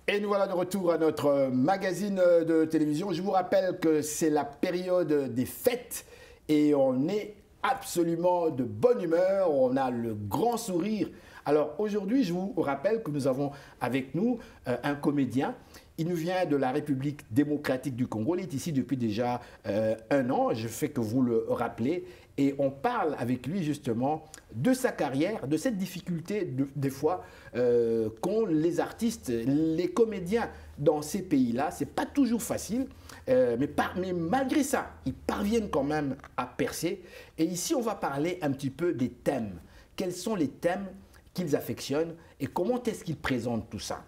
Et nous voilà de retour à notre magazine de télévision. Je vous rappelle que c'est la période des fêtes et on est absolument de bonne humeur, on a le grand sourire. Alors aujourd'hui, je vous rappelle que nous avons avec nous un comédien. Il nous vient de la République démocratique du Congo. Il est ici depuis déjà 1 an. Je fais que vous le rappelez. Et on parle avec lui justement de sa carrière, de cette difficulté des fois qu'ont les artistes, les comédiens dans ces pays-là. Ce n'est pas toujours facile, mais malgré ça, ils parviennent quand même à percer. Et ici, on va parler un petit peu des thèmes. Quels sont les thèmes qu'ils affectionnent et comment est-ce qu'ils présentent tout ça?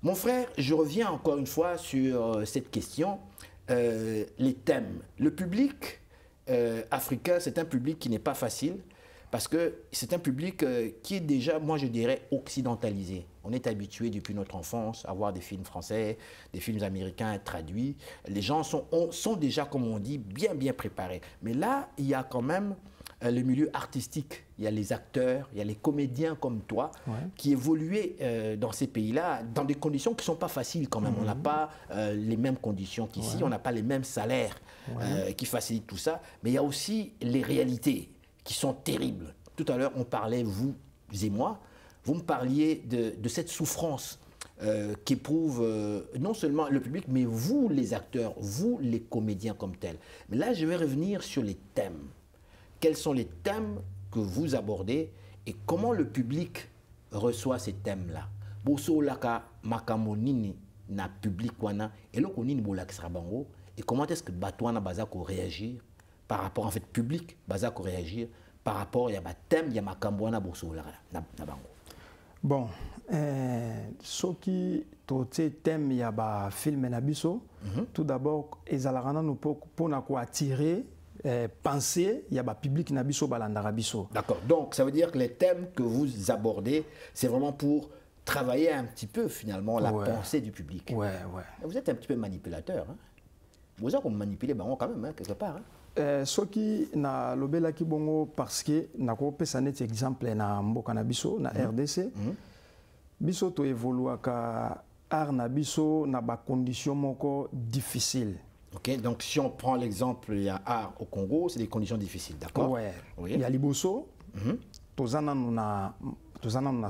Mon frère, je reviens encore une fois sur cette question, les thèmes. Le public africain, c'est un public qui n'est pas facile parce que c'est un public qui est déjà, moi je dirais, occidentalisé. On est habitué depuis notre enfance à voir des films français, des films américains traduits. Les gens sont déjà, comme on dit, bien préparés. Mais là, il y a quand même le milieu artistique. Il y a les acteurs, il y a les comédiens comme toi qui évoluaient dans ces pays-là dans des conditions qui ne sont pas faciles quand même. On n'a pas les mêmes conditions qu'ici, on n'a pas les mêmes salaires qui facilitent tout ça. Mais il y a aussi les réalités qui sont terribles. Tout à l'heure, on parlait, vous et moi, vous me parliez de cette souffrance qu'éprouve non seulement le public, mais vous les acteurs, vous les comédiens comme tels. Mais là, je vais revenir sur les thèmes. Quels sont les thèmes que vous abordez et comment le public reçoit ces thèmes-là? Boso laka makamonini na public wana et le konini bolakisra bango et comment est-ce que batouana bazako réagir par rapport en fait public bazako réagir par rapport ya thème ya makambwana boso laka na bango. Bon, ce qui est thème ya ba film na biso tout d'abord ezalarana nous pour na ko attirer penser, il y a un public qui n'a pas biso. D'accord. Donc, ça veut dire que les thèmes que vous abordez, c'est vraiment pour travailler un petit peu, finalement, la pensée du public. Vous êtes un petit peu manipulateur. Hein? Vous avez manipulé quand même, hein, quelque part. Hein? Ce qui n'a l'obéla qui bongo parce que n'a pas fait un exemple na mboka na biso na RDC. Biso to évolue ka art na biso na ba conditions moko difficiles. Ok, donc si on prend l'exemple, il y a art au Congo, c'est des conditions difficiles, d'accord? Oui. Il y a Liboso, Tozana na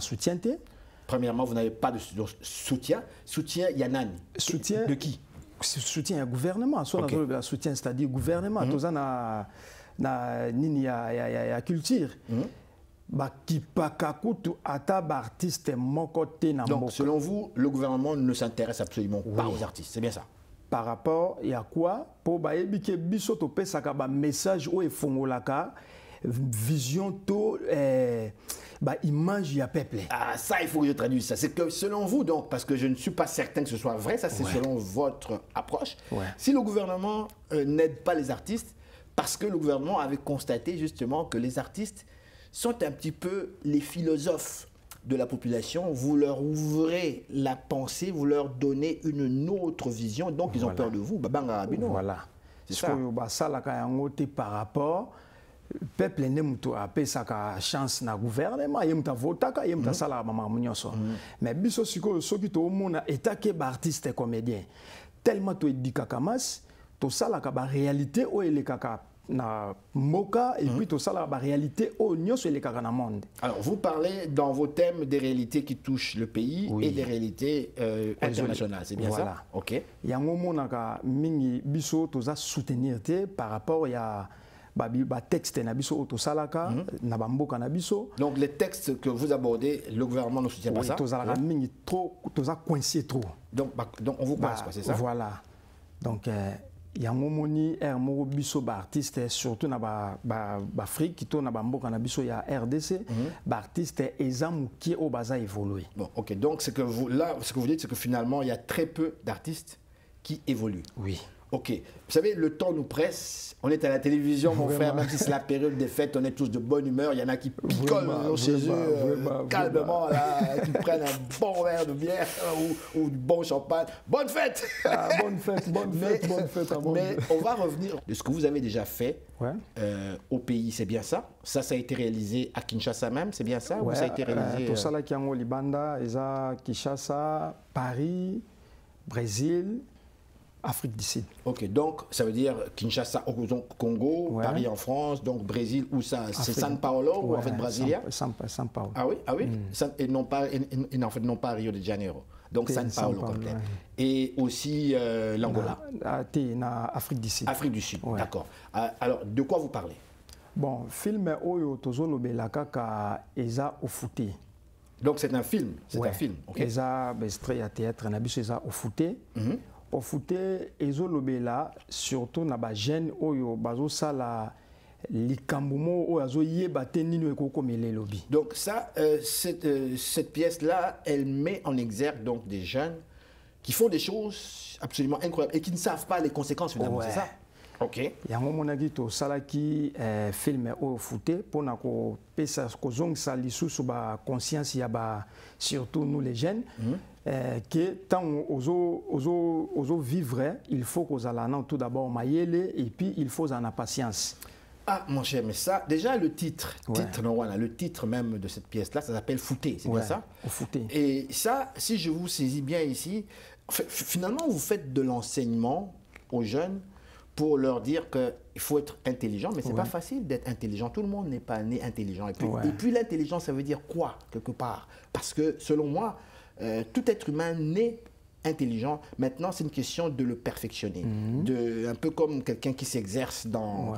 soutien. Premièrement, vous n'avez pas de soutien. Soutien, il y a nani? Soutien de qui? Soutien au gouvernement. Soutien, c'est-à-dire gouvernement. Tozana na nini ya culture. Donc, selon vous, le gouvernement ne s'intéresse absolument pas aux artistes, c'est bien ça? Par rapport à quoi pour que biso to pesaka ba message o efongolaka vision to image ya peuple. Ah, ça il faut que je traduise ça. C'est que selon vous donc, parce que je ne suis pas certain que ce soit vrai, ça c'est selon votre approche. Si le gouvernement n'aide pas les artistes, parce que le gouvernement avait constaté justement que les artistes sont un petit peu les philosophes de la population, vous leur ouvrez la pensée, vous leur donnez une autre vision, donc ils ont peur de vous. Voilà. C'est ça. Par rapport peuple ne muto apé sa chance na gouvernement, yemta votaka, yemta sala mama munyoso. Mais biso siko soki to mona etake ba artiste comédien. Tellement to edikakamas, to sala ka ba réalité o ele kaka na moka et puis tout ça la réalité au nyo sur les na monde. Alors vous parlez dans vos thèmes des réalités qui touchent le pays et des réalités internationales, c'est bien ça? OK. Yango monaka mingi biso toza soutenir te par rapport ya ba texte na biso to salaka na bamboka na biso. Donc les textes que vous abordez, le gouvernement ne soutient pas ça? Toza mingi trop toza coincé trop. Donc on vous coince quoi, c'est ça? Voilà. Donc yango moni moko biso ba artiste surtout na ba Afrique qui tourne na mboka na biso ya RDC ba artiste ezamu qui au baza évoluer. Bon, OK, donc ce que vous dites c'est que finalement il y a très peu d'artistes qui évoluent. Oui. Ok. Vous savez, le temps nous presse. On est à la télévision, mon frère, même si c'est la période des fêtes, on est tous de bonne humeur. Il y en a qui picolent chez eux calmement, là, qui prennent un bon verre de bière ou du bon champagne. Bonne fête! Ah, bonne fête, bonne fête. Mais on va revenir de ce que vous avez déjà fait au pays, c'est bien ça? Ça a été réalisé à Kinshasa même, c'est bien ça? Ou ça a été réalisé... Tout ça, là, qui est en Libanda, Kinshasa, Paris, Brésil, Afrique du Sud. Ok, donc ça veut dire Kinshasa au Congo, Paris en France, donc Brésil, où ça? C'est São Paulo ou en fait Brasilia? São Paulo. Ah oui, ah oui. Et non pas, en fait non pas Rio de Janeiro. Donc São Paulo complet. Et aussi l'Angola. Na Afrique du Sud. Afrique du Sud, d'accord. Alors de quoi vous parlez? Bon, film oyo tozolo belaka ka eza ofuté. Donc c'est un film, c'est un film. Ok. Eza bestre ya théâtre na biso eza ofuté. Au fouté ezolobela surtout na ba jeune oyo bazo sala likambumo oyo azo yeba te nino ekokomela lobi. Donc ça cette pièce là, elle met en exergue donc des jeunes qui font des choses absolument incroyables et qui ne savent pas les conséquences finalement, c'est ça? Ok. Yango monaki to salaki film oyo fouté pona ko pesa ko zongisa lisusu ba conscience ya ba surtout nous les jeunes. Que tant ozo vivre, il faut qu'on ait tout d'abord maïele et puis il faut en avoir patience. Ah mon cher, mais ça, déjà le titre même de cette pièce-là, ça s'appelle Fouté, c'est bien ça? Fouté. Et ça, si je vous saisis bien ici, finalement vous faites de l'enseignement aux jeunes pour leur dire qu'il faut être intelligent, mais c'est pas facile d'être intelligent. Tout le monde n'est pas né intelligent. Et puis l'intelligence, ça veut dire quoi, quelque part? Parce que selon moi, tout être humain naît intelligent. Maintenant, c'est une question de le perfectionner. Un peu comme quelqu'un qui s'exerce dans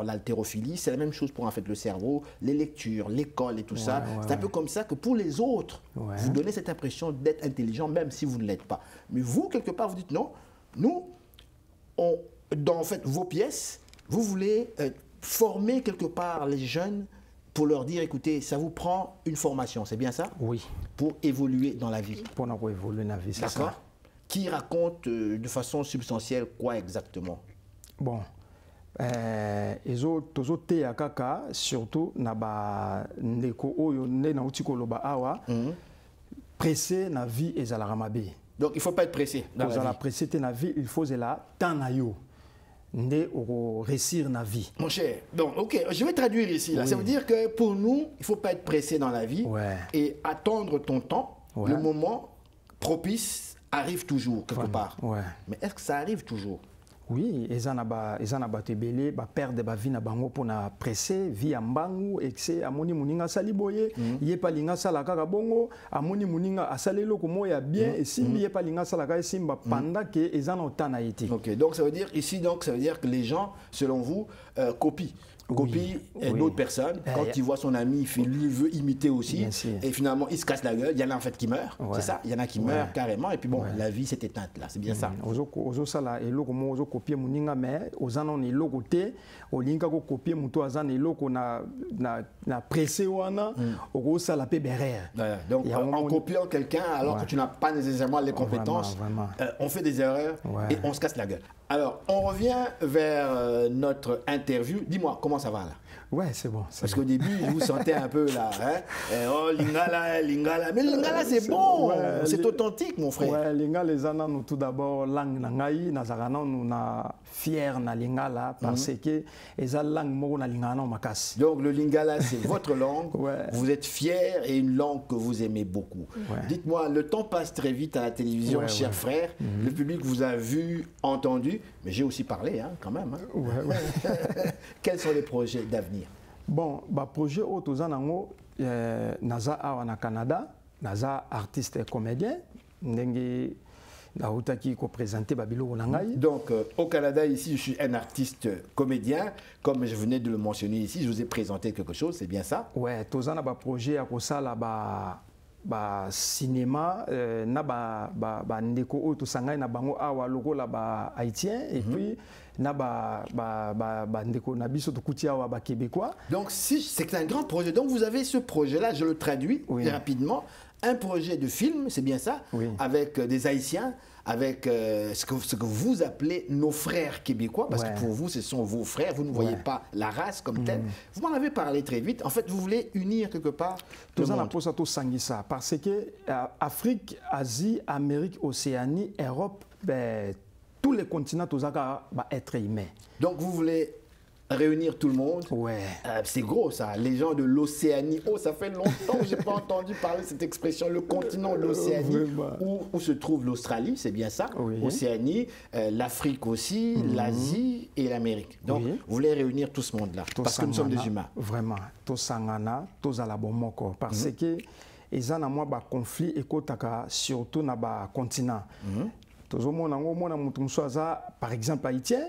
l'haltérophilie. C'est la même chose pour en fait le cerveau, les lectures, l'école et tout ça. C'est un peu comme ça que pour les autres, vous donnez cette impression d'être intelligent, même si vous ne l'êtes pas. Mais vous, quelque part, vous dites non. Nous, dans en fait, vos pièces, vous voulez former quelque part les jeunes pour leur dire, écoutez, ça vous prend une formation, c'est bien ça? Oui. Pour évoluer dans la vie. Pour évoluer dans la vie, c'est ça. D'accord. Qui raconte de façon substantielle quoi exactement? Bon, tozo te ya kaka, surtout na ba ndeko oyo ne na uti koloba awa, pressé na vie ezalaka mabe. Donc il ne faut pas être pressé dans la vie. Pour pressé te na vie, il faut la temps na yo. Né au réussir na vie. Mon cher, donc ok, je vais traduire ici. Là. Ça veut dire que pour nous, il ne faut pas être pressé dans la vie et attendre ton temps. Le moment propice arrive toujours quelque part. Mais est-ce que ça arrive toujours? Oui, ezanaba tebele ba perdre ba vie na bango pona pressé vie ambangu excès amoni muninga saliboye yepa linga sala kaka bongo amoni muninga asalelo ko moya bien et simbi yepa linga sala kaka simba pendant que ezana otana été. OK, donc ça veut dire ici ça veut dire que les gens selon vous copient d'autres personnes. Quand il voit son ami, lui veut imiter aussi. Et finalement, il se casse la gueule. Il y en a en fait qui meurent. C'est ça? Il y en a qui meurent carrément. Et puis bon, la vie s'est éteinte là. C'est bien ça. Ozo sala eloko mo ozo copier muninga mais ozana on eloko te olinga ko copier muto azana eloko na pressé wana ozo sala pe derrière. Donc en copiant quelqu'un alors que tu n'as pas nécessairement les compétences, on fait des erreurs et on se casse la gueule. Alors, on revient vers notre interview. Dis-moi, comment ça va là? Ouais, c'est bon. Parce qu'au début, je vous sentais un peu là. Hein? Oh, Lingala, Lingala. Mais Lingala, c'est bon. C'est authentique, mon frère. Ouais, Lingala, les années, nous tout d'abord, langue nangaï, nazarana, nous na fier na Lingala, parce que les langues mo na Lingala, makas. Donc, le Lingala, c'est votre langue. Vous êtes fier et une langue que vous aimez beaucoup. Dites-moi, le temps passe très vite à la télévision, cher frère. Le public vous a vu, entendu, mais j'ai aussi parlé, hein, quand même. Hein. Quels sont les projets d'avenir? Bon, le projet Otozanango, naza awa na Canada, naza artiste et comédien, ndenge nautaki ko présenter babilo nangai. Donc au Canada ici, je suis un artiste comédien, comme je venais de le mentionner ici, je vous ai présenté quelque chose, c'est bien ça? Ouais, tozana ba projet à kosala cinéma na ndeko oyo tosangai na bango awa lokola ba haïtien et puis québécois. Donc c'est un grand projet. Donc vous avez ce projet-là, je le traduis rapidement, un projet de film, c'est bien ça, avec des Haïtiens, avec ce que vous appelez nos frères québécois, parce que pour vous, ce sont vos frères, vous ne voyez pas la race comme telle. Vous m'en avez parlé très vite. En fait, vous voulez unir quelque part tout le monde. Parce que Afrique, Asie, Amérique, Océanie, Europe, tous les continents, tous être humains. Donc vous voulez réunir tout le monde. C'est gros ça, les gens de l'Océanie. Oh, ça fait longtemps que je n'ai pas entendu parler de cette expression, le continent, l'Océanie, où se trouve l'Australie, c'est bien ça, Océanie, l'Afrique aussi, l'Asie et l'Amérique. Donc, vous voulez réunir tout ce monde-là, parce que nous sommes des humains. Vraiment, tous sangana, tous à la bonne parce que ils ont un conflit et surtout dans le continent. Par exemple, haïtien,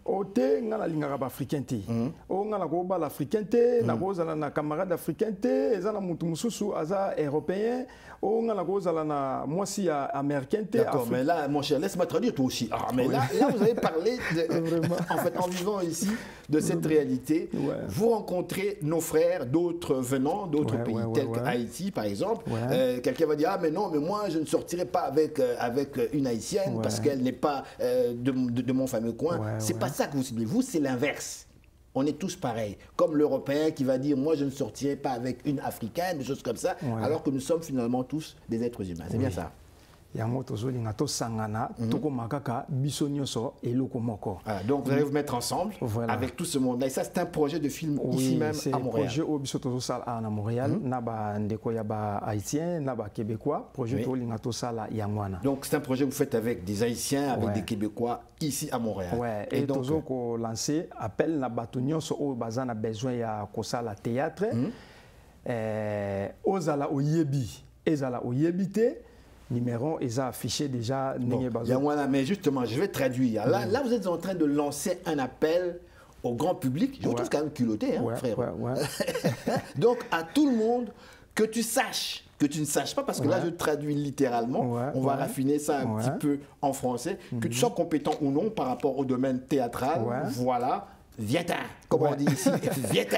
ote ngala lingara africain te, o ngala ko bal africain te, na ko zala na camarade africain te, ezala mutu mususu aza européen, o ngala ko zala na moisi américain te. D'accord, mais là, mon cher, laisse-moi traduire toi aussi. Ah, mais là, vous avez parlé, en fait, en vivant ici, de cette réalité. Vous rencontrez nos frères, d'autres venant d'autres pays, tels que Haïti, par exemple. Quelqu'un va dire, ah, mais non, mais moi, je ne sortirai pas avec une Haïtienne parce qu'elle n'est pas de mon fameux coin. C'est pas ça que vous ciblez. Vous, c'est l'inverse. On est tous pareils. Comme l'Européen qui va dire, moi, je ne sortirai pas avec une Africaine, des choses comme ça, alors que nous sommes finalement tous des êtres humains. C'est bien ça. Donc vous allez vous mettre ensemble avec tout ce monde-là. Et ça, c'est un projet de film ici même à Montréal. C'est un projet à Montréal. Haïtien, Québécois. Donc c'est un projet que vous faites avec des Haïtiens, avec des Québécois ici à Montréal. Et donc vous lancez appel na batunyo so o bazana besoin ya kosala théâtre. Ozala oyebi, ezala oyebite. Numéro, ils ont affiché déjà. Mais justement, je vais traduire. Là, vous êtes en train de lancer un appel au grand public. Je vous trouve quand même culotté, hein, frère. Donc, à tout le monde, que tu saches, que tu ne saches pas, parce que là, je traduis littéralement. On va raffiner ça un petit peu en français. Que tu sois compétent ou non par rapport au domaine théâtral. Voilà. Viens-t'en, comme on dit ici. Viens-t'en.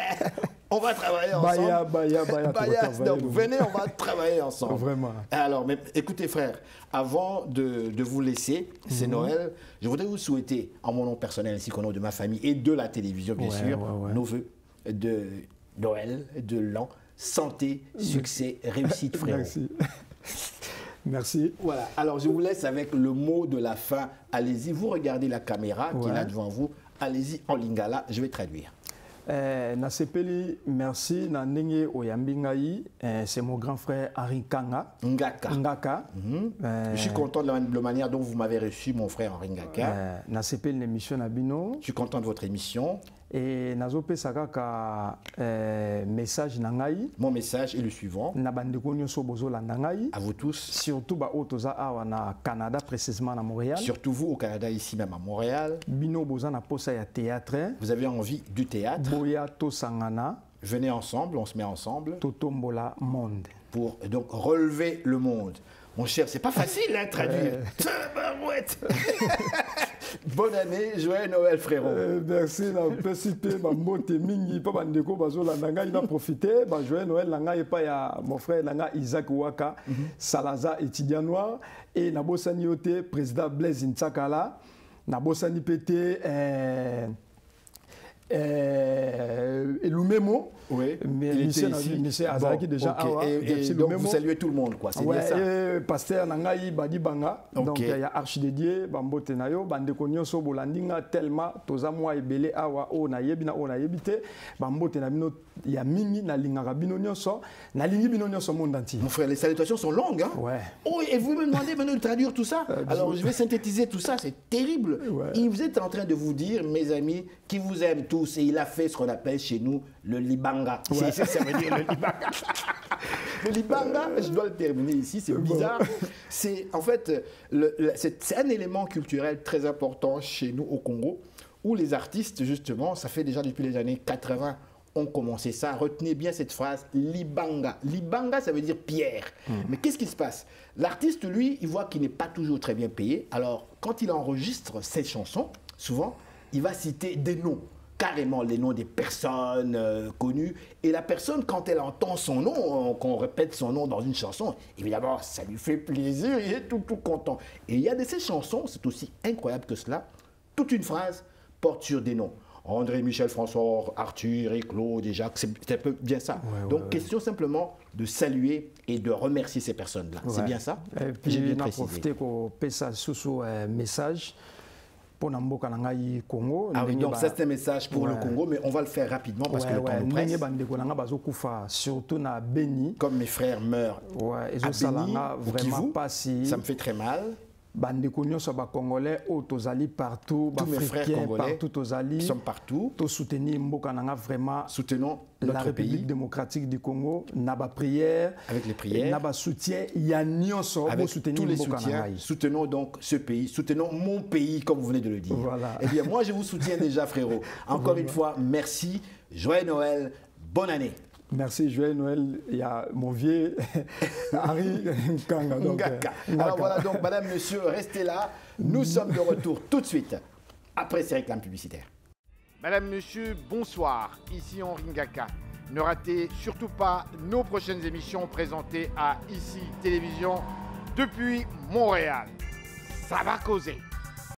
On va travailler ensemble. Donc, venez, on va travailler ensemble. Vraiment. Alors, mais, écoutez, frère, avant de vous laisser, c'est Noël, je voudrais vous souhaiter, en mon nom personnel ainsi qu'au nom de ma famille et de la télévision, bien sûr, nos voeux de Noël, de l'an, santé, succès, réussite, frère. Merci. Merci. Voilà. Alors, je vous laisse avec le mot de la fin. Allez-y, vous regardez la caméra qui est là devant vous. Allez-y en lingala, je vais traduire. Nasepeli, merci. Nandenge Oyambingaï, c'est mon grand frère Henri Kanga. Ngaka. Je suis content de la manière dont vous m'avez reçu, mon frère Henri Ngaka. Nasepeli l'émission Nabino. Je suis content de votre émission. Et nazope sakaka message nangai. Mon message est le suivant. Nabandeko nyonso bozola nangai. À vous tous. Surtout ba otoza awa na Canada précisément à Montréal. Surtout vous au Canada ici même à Montréal. Bino bozana posa ya théâtre. Vous avez envie du théâtre. Boya to sangana. Venez ensemble, on se met ensemble. Totombola monde. Pour donc relever le monde. Mon cher, c'est pas facile à traduire. Bonne année, joyeux Noël, frérot. Merci, joyeux Noël, mon frère Isaac Ouaka, Salazar étudiant noir, et Nabosani Ote, président Blaise Ntsakala, Nabosani Pété, Lumemo. Oui, mais monsieur Azaki déjà. Et donc vous saluez tout le monde, quoi. C'est bien ça. Pasteur Nangaï Badi Banga. Donc il y a archidédié, Bambote Nayo, Bandeko Nyonso Bolandinga, Telma, Toza Moi Ebele Awa O Nayebina O Nayebite, Bambote Nabino, il y a Mingi, Nalinga Bino Nyonso, Nalingi Bino Nyonso monde entier. Mon frère, les salutations sont longues, hein. Oh, et vous me demandez maintenant de traduire tout ça. Alors je vais synthétiser tout ça, c'est terrible. Vous êtes en train de vous dire, mes amis, qui vous aiment tous, et il a fait ce qu'on appelle chez nous le Libanga. Ça veut dire le Libanga. Le Libanga, je dois le terminer ici, c'est bizarre. C'est en fait, c'est un élément culturel très important chez nous au Congo, où les artistes, justement, ça fait déjà depuis les années 80, ont commencé ça. Retenez bien cette phrase, Libanga. Libanga, ça veut dire pierre. Mais qu'est-ce qui se passe? L'artiste, lui, il voit qu'il n'est pas toujours très bien payé. Alors, quand il enregistre ses chansons, souvent, il va citer des noms, carrément les noms des personnes connues. Et la personne, quand elle entend son nom, qu'on répète son nom dans une chanson, évidemment, ça lui fait plaisir, il est tout content. Et il y a de ces chansons, c'est aussi incroyable que cela, toute une phrase porte sur des noms. André, Michel, François, Arthur et Claude et Jacques, c'est un peu bien ça. Donc, question simplement de saluer et de remercier ces personnes-là. C'est bien ça? Et puis, j'ai bien profité pour passer sous message pour Namboka Nangaï Congo. Ah oui, donc ça c'est un message pour le Congo, mais on va le faire rapidement parce que le temps nous presse. Surtout na Beni. Comme mes frères meurent à Beni, au Kivu, ça me fait très mal. Bandeko nyonso ba congolais tozali partout, tous mes frères congolais partout tozali, sont partout. To soutenir mboka nanga vraiment. Soutenons la République démocratique du Congo, naba prière, avec les prières, naba soutien, ya nyonso avec soutenir tous les soutiens. Soutenons donc ce pays, soutenons mon pays comme vous venez de le dire. Voilà. Eh bien moi je vous soutiens déjà frérot. Encore une fois, merci, joyeux Noël, bonne année. Merci, joyeux Noël. Il y a mon vieux Harry Nkanga. Ngaka. Alors voilà, donc madame, monsieur, restez là. Nous sommes de retour tout de suite après ces réclames publicitaires. Madame, monsieur, bonsoir. Ici Henri Ngaka. Ne ratez surtout pas nos prochaines émissions présentées à ICI Télévision depuis Montréal. Ça va causer.